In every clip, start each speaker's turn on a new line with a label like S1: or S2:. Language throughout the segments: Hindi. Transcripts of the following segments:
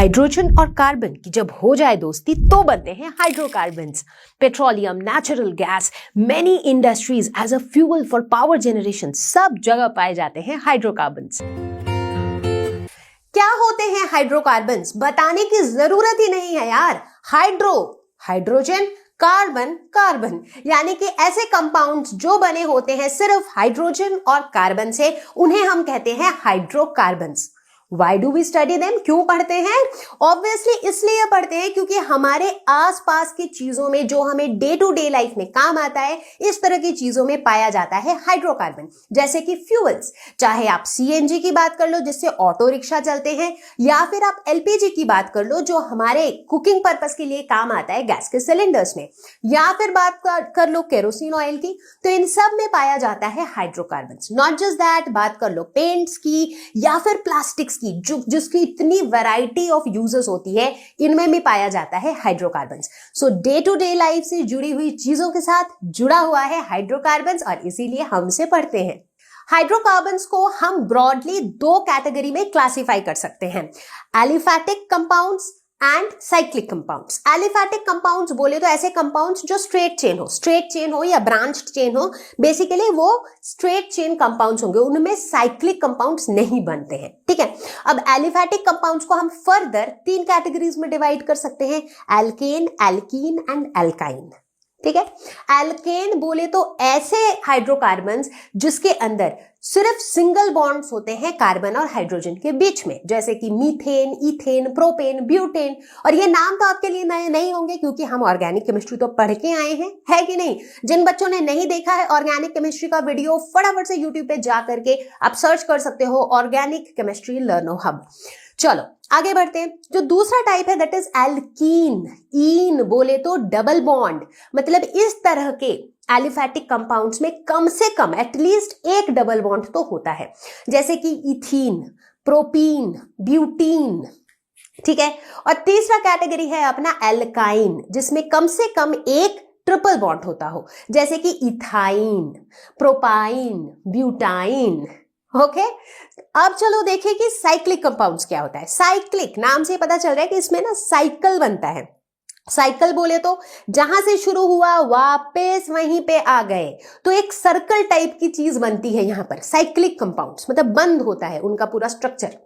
S1: हाइड्रोजन और कार्बन की जब हो जाए दोस्ती तो बनते हैं hydrocarbons. Petroleum, natural gas, many industries as a fuel for power generation, सब जगह पाए जाते हैं हाइड्रोकार्बन्स। क्या होते हैं हाइड्रोकार्बन्स? बताने की जरूरत ही नहीं है यार। हाइड्रोजन, कार्बन कार्बन, यानी कि ऐसे कंपाउंड्स जो बने होते हैं सिर्फ हाइड्रोजन और कार्बन से, उन्हें हम कहते हैं hydrocarbons. Why do we study them? क्यों पढ़ते हैं? Obviously इसलिए पढ़ते हैं क्योंकि हमारे आसपास की चीजों में जो हमें डे टू डे लाइफ में काम आता है, इस तरह की चीजों में पाया जाता है हाइड्रोकार्बन। जैसे कि फ्यूल्स, चाहे आप सीएनजी की बात कर लो जिससे ऑटो रिक्शा चलते हैं, या फिर आप एलपीजी की बात कर लो जो हमारे कुकिंग पर्पस के लिए काम आता है गैस के सिलेंडर्स में, या फिर बात कर लो केरोसिन ऑयल की, तो इन सब में पाया जाता है हाइड्रोकार्बन। नॉट जस्ट दैट, बात कर लो पेंट्स की या फिर प्लास्टिक्स की, जिसकी इतनी वैरायटी ऑफ यूजेस होती है, इनमें भी पाया जाता है hydrocarbons. So day to day life से जुड़ी हुई चीजों के साथ जुड़ा हुआ है हाइड्रोकार्बन्स, और इसीलिए हमसे पढ़ते हैं। हाइड्रोकार्बन्स को हम ब्रॉडली दो कैटेगरी में क्लासिफाई कर सकते हैं, aliphatic compounds and cyclic compounds. Aliphatic compounds बोले तो ऐसे कंपाउंड्स जो स्ट्रेट चेन हो या ब्रांच्ड चेन हो, बेसिकली वो स्ट्रेट चेन कंपाउंड्स होंगे, उनमें साइक्लिक कंपाउंड्स नहीं बनते हैं। ठीक है, अब एलिफैटिक कंपाउंड्स को हम फर्दर तीन कैटेगरीज में डिवाइड कर सकते हैं, एल्केन, एल्कीन एंड एल्काइन। ठीक है, एल्केन बोले तो ऐसे हाइड्रोकार्बन्स जिसके अंदर सिर्फ सिंगल बॉन्ड्स होते हैं कार्बन और हाइड्रोजन के बीच में, जैसे कि मीथेन, इथेन, प्रोपेन, ब्यूटेन। और ये नाम तो आपके लिए नए नहीं होंगे क्योंकि हम ऑर्गेनिक केमिस्ट्री तो पढ़ के आए हैं, है कि नहीं? जिन बच्चों ने नहीं देखा है ऑर्गेनिक केमिस्ट्री का वीडियो, फटाफट से यूट्यूब पे जा करके आप सर्च कर सकते हो ऑर्गेनिक केमिस्ट्री लर्नो हब। चलो आगे बढ़ते हैं। जो दूसरा टाइप है दैट इज एल्कीन। ईन बोले तो डबल बॉन्ड, मतलब इस तरह के एलिफैटिक कंपाउंड्स में कम से कम एटलीस्ट एक डबल बॉन्ड तो होता है, जैसे कि इथीन, प्रोपीन, ब्यूटीन। ठीक है, और तीसरा कैटेगरी है अपना एल्काइन, जिसमें कम से कम एक ट्रिपल बॉन्ड होता हो, जैसे कि इथाइन, प्रोपाइन, ब्यूटाइन। ओके, अब चलो देखें कि साइक्लिक कंपाउंड्स क्या होता है। साइक्लिक नाम से पता चल रहा है कि इसमें ना साइकिल बनता है। साइकिल बोले तो जहां से शुरू हुआ वापस वहीं पे आ गए, तो एक सर्कल टाइप की चीज बनती है यहां पर साइक्लिक कंपाउंड्स, मतलब बंद होता है उनका पूरा स्ट्रक्चर।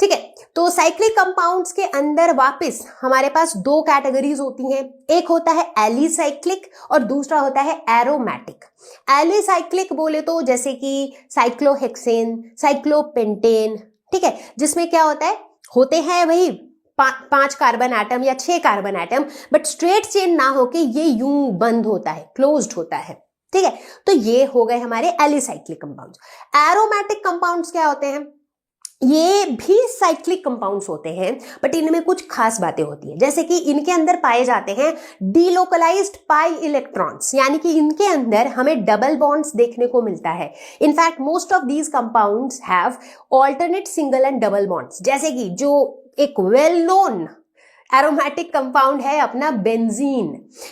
S1: ठीक है, तो साइक्लिक कंपाउंड्स के अंदर वापस हमारे पास दो कैटेगरीज होती हैं, एक होता है एलिसाइक्लिक और दूसरा होता है एरोमेटिक। एलिसाइक्लिक बोले तो जैसे कि साइक्लोहेक्सेन, साइक्लोपेंटेन। ठीक है, जिसमें क्या होते हैं वही 5 कार्बन एटम या 6 carbon atom, but straight chain ना होके ये यूं बंद होता है, क्लोज्ड होता है। ठीक है, तो ये हो गए हमारे एलिसाइक्लिक कंपाउंड्स। एरोमेटिक कंपाउंड्स क्या होते हैं? ये भी साइक्लिक कंपाउंड्स होते हैं, बट इनमें कुछ खास बातें होती हैं, जैसे कि इनके अंदर पाए जाते हैं डीलोकलाइज्ड पाई इलेक्ट्रॉन्स, यानी कि इनके अंदर हमें डबल बॉन्ड्स देखने को मिलता है। In fact most of these compounds have alternate single and double bonds, जैसे कि जो एक वेल नोन एरोमेटिक कंपाउंड है अपना बेंजीन।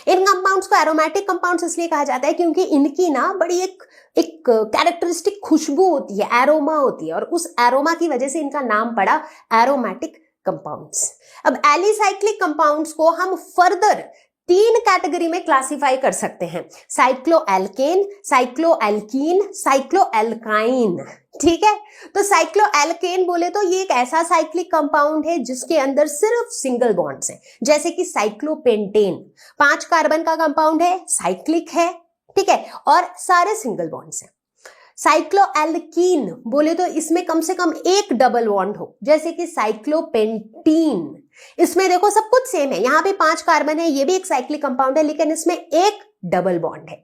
S1: इन कंपाउंड्स को एरोमेटिक कंपाउंड्स इसलिए कहा जाता है क्योंकि इनकी ना बड़ी एक कैरेक्टरिस्टिक खुशबू होती है, एरोमा होती है, और उस एरोमा की वजह से इनका नाम पड़ा एरोमेटिक कंपाउंड्स। अब एलिसाइक्लिक कंपाउंड्स को हम फर्दर 3 कैटेगरी में क्लासिफाई कर सकते हैं, साइक्लोएल्केन, साइक्लोएल्कीन, साइक्लोएल्काइन। ठीक है, तो साइक्लोएल्केन बोले तो ये एक ऐसा साइक्लिक कंपाउंड है जिसके अंदर सिर्फ सिंगल बॉन्ड्स हैं, जैसे कि साइक्लोपेंटेन 5 कार्बन का कंपाउंड है, साइक्लिक है। ठीक है, और सारे सिंगल बॉन्ड्स हैं। साइक्लोएल्कीन बोले तो इसमें कम से कम एक डबल बॉन्ड हो, जैसे कि साइक्लोपेंटीन। इसमें देखो सब कुछ सेम है, यहाँ पे 5 कार्बन है, ये भी एक साइक्लिक कंपाउंड है, लेकिन इसमें एक डबल बॉन्ड है।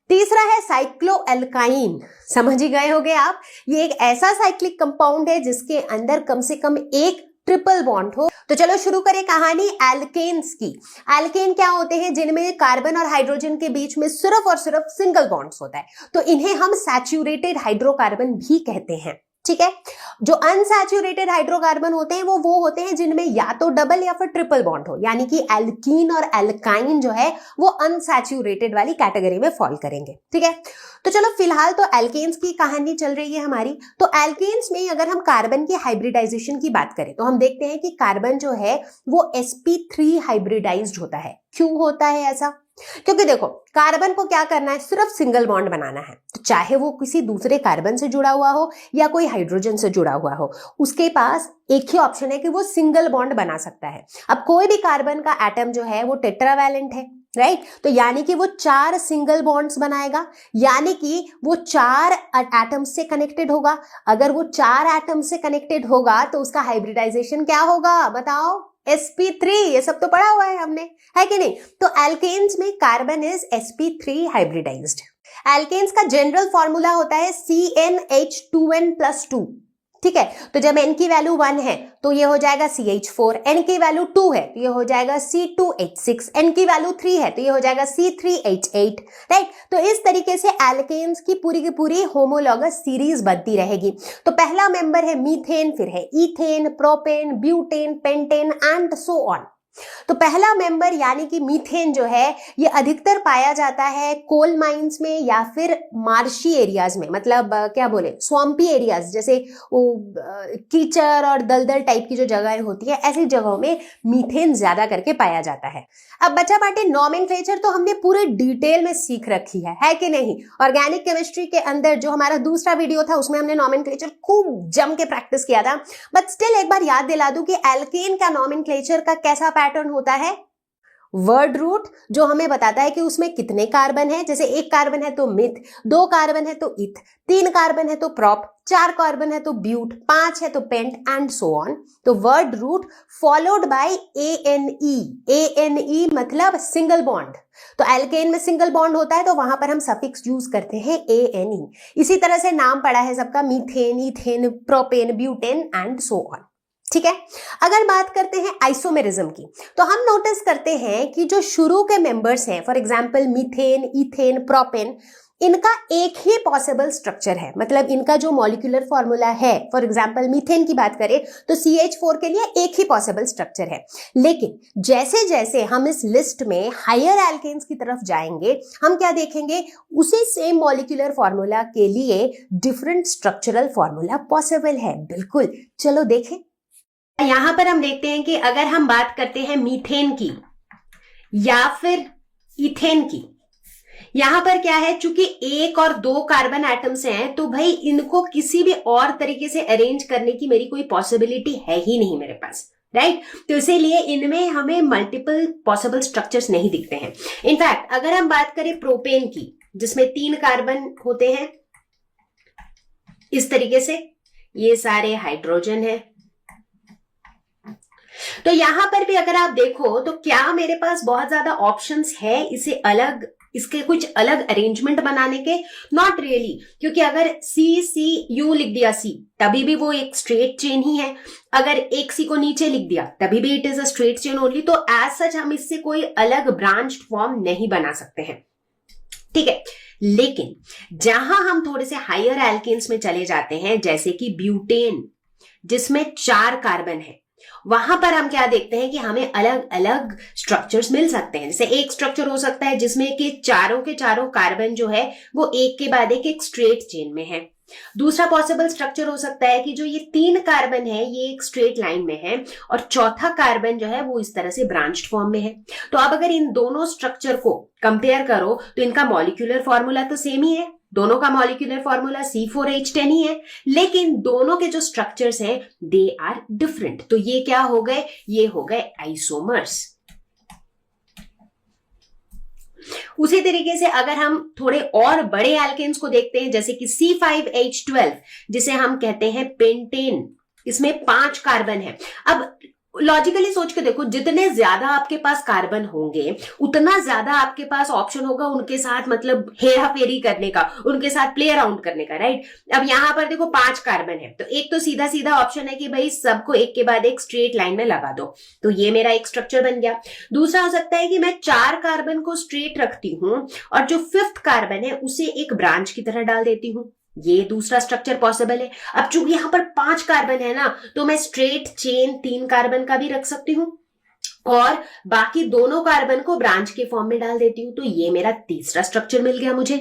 S1: तीसरा है साइक्लोएल्काइन। समझ ही गए होंगे आप, ये एक ऐसा साइक्लिक कंपाउंड है जिसके अंदर कम से कम एक ट्रिपल बॉन्ड हो। तो चलो शुरू करें कहानी एल्केन्स की। एल्केन क्या होते हैं? जिनमें कार्बन और हाइड्रोजन के बीच में सिर्फ और सिर्फ सिंगल बॉन्ड्स होता है, तो इन्हें हम सैचुरेटेड हाइड्रोकार्बन भी कहते हैं। ठीक है। जो अनसैचुरेटेड हाइड्रोकार्बन होते हैं वो होते हैं जिनमें या तो डबल या फिर ट्रिपल बॉन्ड हो, यानी कि एल्कीन और एल्काइन जो है वो अनसैचुरेटेड वाली कैटेगरी में फॉल करेंगे। ठीक है, तो चलो फिलहाल तो एल्केन्स की कहानी चल रही है हमारी। तो एल्केन्स में अगर हम कार्बन की हाइब्रिडाइजेशन की बात करें तो हम देखते हैं कि कार्बन जो है वो sp3 हाइब्रिडाइज्ड होता है। क्यों होता है ऐसा? क्योंकि देखो कार्बन को क्या करना है, सिर्फ सिंगल बॉन्ड बनाना है। तो चाहे वो किसी दूसरे कार्बन से जुड़ा हुआ हो या कोई हाइड्रोजन से जुड़ा हुआ हो, उसके पास एक ही ऑप्शन है कि वो सिंगल बॉन्ड बना सकता है। अब कोई भी कार्बन का एटम जो है वो टेट्रावैलेंट है, राइट? तो यानी कि वो 4 सिंगल बॉन्ड्स बनाएगा, यानी कि वो 4 एटम्स से कनेक्टेड होगा। अगर वो 4 एटम्स से कनेक्टेड होगा तो उसका हाइब्रिडाइजेशन क्या होगा बताओ? sp3। ये सब तो पढ़ा हुआ है हमने, है कि नहीं? तो एल्केन्स में carbon is sp3 hybridised. Alkanes का जनरल फॉर्मूला होता है CnH2n+2। ठीक है, तो जब n की वैल्यू 1 है तो ये हो जाएगा CH4, n की वैल्यू 2 है तो ये हो जाएगा C2H6, n की वैल्यू 3 है तो ये हो जाएगा C3H8, राइट? तो इस तरीके से एल्केन्स की पूरी होमोलॉगस सीरीज बनती रहेगी। तो पहला मेंबर है मीथेन, फिर है ethane, propane, butane, pentane and so on. तो पहला मेंबर यानी कि मीथेन जो है ये अधिकतर पाया जाता है कोल माइंस में या फिर मार्शी एरियाज में, मतलब क्या बोले, स्वाम्पी एरियाज, जैसे वो कीचड़ और दलदल टाइप की जो जगहें होती है, ऐसी जगहों में मीथेन ज्यादा करके पाया जाता है। अब बचा बाटे नॉमेनक्लेचर, तो हमने पूरे डिटेल में सीख रखी है कि नहीं? ऑर्गेनिक केमिस्ट्री के अंदर जो हमारा दूसरा वीडियो था उसमें हमने नॉमेनक्लेचर खूब जम के प्रैक्टिस किया था, बट स्टिल एक बार याद दिला दूं कि एल्केन का नॉमेनक्लेचर का कैसा पैटर्न होता है। वर्ड रूट जो हमें बताता है कि उसमें कितने कार्बन है, जैसे 1 कार्बन है तो मिथ, 2 कार्बन है तो इथ, 3 कार्बन है तो प्रॉप, 4 कार्बन है तो ब्यूट, 5 है तो पेंट एंड सो ऑन। तो word root followed by ANE मतलब सिंगल बॉन्ड। तो एल्केन में सिंगल बॉन्ड होता है तो वहां पर हम सफिक्स यूज करते हैं ANE। इसी तरह से नाम पड़ा है सबका, methane, ethane, propane, butane and so on. ठीक है, अगर बात करते हैं आइसोमेरिज्म की तो हम नोटिस करते हैं कि जो शुरू के मेंबर्स हैं, for example methane, ethane, propane, इनका एक ही पॉसिबल स्ट्रक्चर है। मतलब इनका जो मॉलिक्यूलर फॉर्मूला है, फॉर एग्जांपल मीथेन की बात करें तो CH4 के लिए एक ही पॉसिबल स्ट्रक्चर है। लेकिन जैसे जैसे हम इस लिस्ट में हायर एल्केन्स की तरफ जाएंगे, हम क्या देखेंगे, उसी सेम मॉलिक्यूलर फॉर्मूला के लिए डिफरेंट स्ट्रक्चरल फॉर्मूला पॉसिबल है। बिल्कुल, चलो देखें। यहां पर हम देखते हैं कि अगर हम बात करते हैं मीथेन की या फिर इथेन की, यहां पर क्या है, चूंकि 1 और 2 कार्बन एटम्स हैं तो भाई इनको किसी भी और तरीके से अरेंज करने की मेरी कोई पॉसिबिलिटी है ही नहीं मेरे पास, राइट? तो इसीलिए इनमें हमें मल्टीपल पॉसिबल स्ट्रक्चर्स नहीं दिखते हैं। इनफैक्ट अगर हम बात करें प्रोपेन की, जिसमें 3 कार्बन होते हैं इस तरीके से, ये सारे हाइड्रोजन है, तो यहां पर भी अगर आप देखो तो क्या मेरे पास बहुत ज्यादा ऑप्शंस है इसे अलग, इसके कुछ अलग अरेंजमेंट बनाने के? नॉट रियली, क्योंकि अगर CCU लिख दिया C तभी भी वो एक स्ट्रेट चेन ही है, अगर एक C को नीचे लिख दिया तभी भी it is a straight chain only. तो एज सच हम इससे कोई अलग ब्रांच्ड फॉर्म नहीं बना सकते हैं, ठीक है? लेकिन जहां हम थोड़े से हायर एल्केन्स में चले जाते हैं, जैसे कि ब्यूटेन जिसमें 4 कार्बन है, वहां पर हम क्या देखते हैं कि हमें अलग अलग स्ट्रक्चर्स मिल सकते हैं। जैसे एक स्ट्रक्चर हो सकता है जिसमें कि चारों के चारों कार्बन जो है वो एक के बाद एक स्ट्रेट चेन में है। दूसरा पॉसिबल स्ट्रक्चर हो सकता है कि जो ये 3 कार्बन है ये एक स्ट्रेट लाइन में है और चौथा कार्बन जो है वो इस तरह से ब्रांच्ड फॉर्म में है। तो अब अगर इन दोनों स्ट्रक्चर को कंपेयर करो तो इनका मॉलिक्यूलर फॉर्मूला तो सेम ही है, दोनों का मॉलिक्यूलर फॉर्मूला C4H10 ही है, लेकिन दोनों के जो स्ट्रक्चर्स हैं दे आर डिफरेंट। तो ये क्या हो गए, ये हो गए आइसोमर्स। उसी तरीके से अगर हम थोड़े और बड़े एल्केन्स को देखते हैं, जैसे कि C5H12 जिसे हम कहते हैं पेंटेन, इसमें 5 कार्बन है। अब लॉजिकली सोच के देखो, जितने ज्यादा आपके पास कार्बन होंगे उतना ज्यादा आपके पास ऑप्शन होगा उनके साथ, मतलब हेरा फेरी करने का, उनके साथ प्ले अराउंड करने का, राइट? अब यहां पर देखो 5 कार्बन है तो एक तो सीधा सीधा ऑप्शन है कि भाई सबको एक के बाद एक स्ट्रेट लाइन में लगा दो, तो ये मेरा एक स्ट्रक्चर बन गया। दूसरा हो सकता है कि मैं 4 कार्बन को स्ट्रेट रखती हूं और जो 5th कार्बन है उसे एक ब्रांच की तरह डाल देती हूं, ये दूसरा स्ट्रक्चर पॉसिबल है। अब चूंकि यहां पर 5 कार्बन है ना, तो मैं स्ट्रेट चेन 3 कार्बन का भी रख सकती हूं और बाकी दोनों कार्बन को ब्रांच के फॉर्म में डाल देती हूं। तो ये मेरा तीसरा स्ट्रक्चर मिल गया मुझे,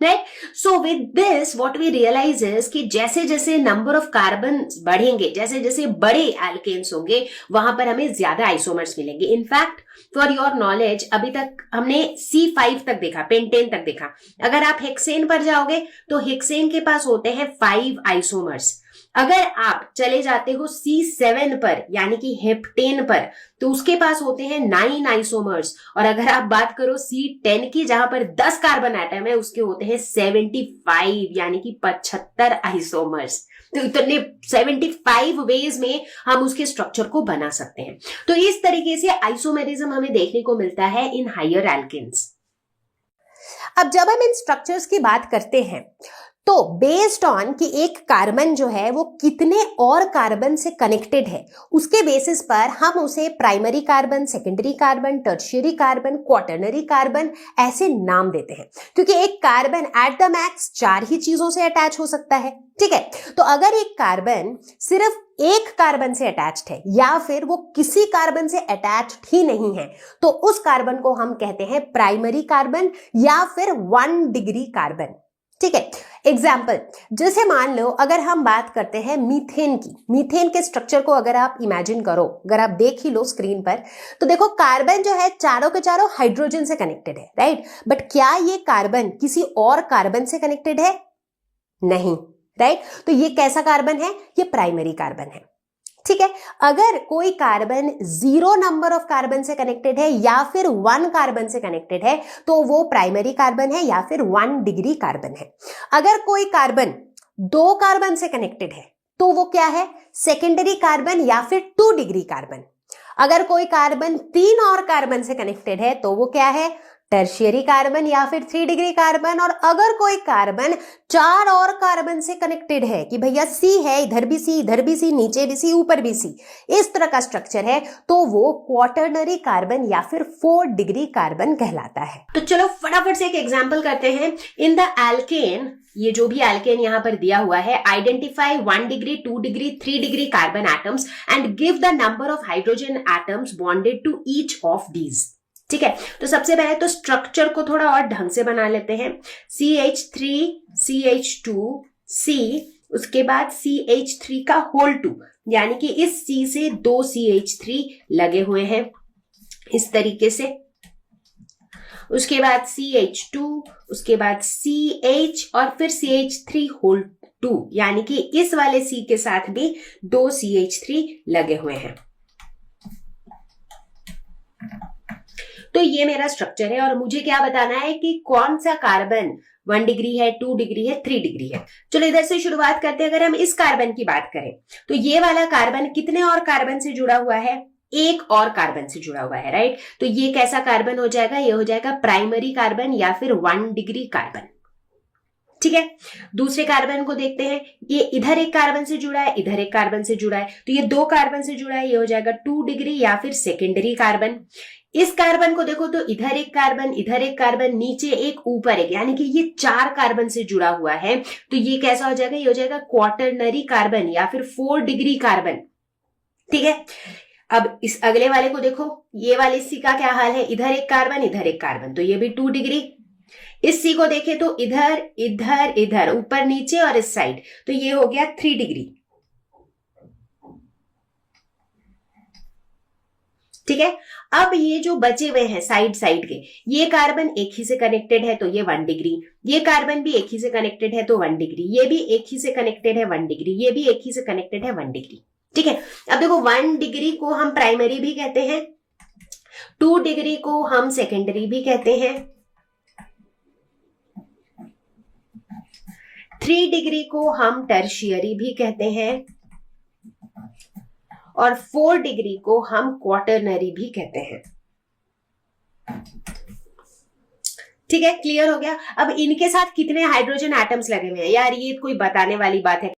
S1: right. So with this what we realise is कि जैसे जैसे नंबर ऑफ कार्बन बढ़ेंगे, जैसे जैसे बड़े एल्केन्स होंगे, वहां पर हमें ज्यादा आइसोमर्स मिलेंगे। इनफैक्ट फॉर योर नॉलेज, अभी तक हमने C5 तक देखा, पेंटेन तक देखा। अगर आप हेक्सेन पर जाओगे तो हेक्सेन के पास होते हैं 5 आइसोमर्स। अगर आप चले जाते हो C7 पर यानी कि हेप्टेन पर, तो उसके पास होते हैं 9 आइसोमर्स। और अगर आप बात करो C10 की, जहां पर 10 कार्बन एटम है, उसके होते हैं 75 यानी कि 75 आइसोमर्स। तो इतने 75 वेज में हम उसके स्ट्रक्चर को बना सकते हैं। तो इस तरीके से आइसोमेरिज्म हमें देखने को मिलता है इन हायर एल्केन्स। अब जब हम इन स्ट्रक्चर्स की बात करते हैं तो बेस्ड ऑन कि एक कार्बन जो है वो कितने और कार्बन से कनेक्टेड है, उसके बेसिस पर हम उसे primary carbon, secondary carbon, tertiary carbon, quaternary carbon ऐसे नाम देते हैं। क्योंकि एक कार्बन एट द मैक्स 4 ही चीजों से अटैच हो सकता है, ठीक है। तो अगर एक कार्बन सिर्फ एक कार्बन से अटैच्ड है या फिर वो किसी कार्बन से अटैच्ड ही नहीं है, तो उस कार्बन को हम कहते हैं प्राइमरी कार्बन या फिर 1 डिग्री कार्बन, ठीक है। एग्जाम्पल, जैसे मान लो अगर हम बात करते हैं मीथेन की, मीथेन के स्ट्रक्चर को अगर आप इमेजिन करो, अगर आप देख ही लो स्क्रीन पर, तो देखो कार्बन जो है चारों के चारों हाइड्रोजन से कनेक्टेड है, राइट। बट क्या ये कार्बन किसी और कार्बन से कनेक्टेड है? नहीं, राइट। तो ये कैसा कार्बन है? ये प्राइमरी कार्बन है, ठीक है। अगर कोई कार्बन 0 नंबर ऑफ कार्बन से कनेक्टेड है या फिर 1 कार्बन से कनेक्टेड है, तो वो प्राइमरी कार्बन है या फिर 1 डिग्री कार्बन है। अगर कोई कार्बन 2 कार्बन से कनेक्टेड है, तो वो क्या है? सेकेंडरी कार्बन या फिर 2 डिग्री कार्बन। अगर कोई कार्बन 3 और कार्बन से कनेक्टेड है, तो वो क्या है? टर्शियरी कार्बन या फिर 3 डिग्री कार्बन। और अगर कोई कार्बन 4 और कार्बन से कनेक्टेड है कि भैया C है, इधर भी C, इधर भी C, नीचे भी C, ऊपर भी C, इस तरह का स्ट्रक्चर है, तो वो क्वाटर्नरी कार्बन या फिर 4 डिग्री कार्बन कहलाता है। तो चलो फटाफट से एक एग्जांपल करते हैं। इन द एल्केन, ये जो भी एल्केन यहां पर दिया हुआ है, identify 1 degree, 2 degree, 3 degree carbon atoms and give the number of hydrogen atoms bonded to each of these, ठीक है। तो सबसे पहले तो स्ट्रक्चर को थोड़ा और ढंग से बना लेते हैं। CH3, CH2, C, उसके बाद CH3 का होल 2, यानी कि इस C से 2 CH3 लगे हुए हैं इस तरीके से। उसके बाद CH2, उसके बाद CH और फिर CH3 होल 2, यानी कि इस वाले C के साथ भी 2 CH3 लगे हुए हैं। तो ये मेरा स्ट्रक्चर है और मुझे क्या बताना है कि कौन सा कार्बन 1 डिग्री है, 2 डिग्री है, 3 डिग्री है। चलो इधर से शुरुआत करते हैं। अगर हम इस कार्बन की बात करें तो ये वाला कार्बन कितने और कार्बन से जुड़ा हुआ है? एक और कार्बन से जुड़ा हुआ है, राइट। तो ये कैसा कार्बन हो जाएगा? ये हो जाएगा प्राइमरी कार्बन या फिर 1 डिग्री कार्बन, ठीक है। दूसरे कार्बन को देखते हैं। ये इधर एक कार्बन से जुड़ा है, इधर एक कार्बन से जुड़ा है, तो ये 2 कार्बन से जुड़ा है, ये हो जाएगा 2 डिग्री या फिर सेकेंडरी कार्बन। इस कार्बन को देखो तो इधर एक कार्बन, इधर एक कार्बन, नीचे एक, ऊपर एक, यानी कि ये 4 कार्बन से जुड़ा हुआ है। तो ये कैसा हो जाएगा? ये हो जाएगा क्वाटर्नरी कार्बन या फिर 4 डिग्री कार्बन, ठीक है। अब इस अगले वाले को देखो, ये वाले C का क्या हाल है? इधर एक कार्बन, इधर एक कार्बन, तो ये भी 2 डिग्री। इस C को देखे तो इधर इधर इधर, ऊपर नीचे और इस साइड, तो ये हो गया 3 डिग्री, ठीक है। अब ये जो बचे हुए हैं साइड साइड के, ये कार्बन एक ही से कनेक्टेड है तो ये 1 डिग्री, ये कार्बन भी एक ही से कनेक्टेड है तो 1 डिग्री, ये भी एक ही से कनेक्टेड है 1 डिग्री, ये भी एक ही से कनेक्टेड है 1 डिग्री, ठीक है। अब देखो 1 डिग्री को हम प्राइमरी भी कहते हैं, 2 डिग्री को हम सेकेंडरी भी कहते हैं, 3 डिग्री को हम टर्शियरी भी कहते हैं और 4 डिग्री को हम क्वाटर्नरी भी कहते हैं, ठीक है। क्लियर हो गया? अब इनके साथ कितने हाइड्रोजन एटम्स लगे हुए हैं यार, ये कोई बताने वाली बात है?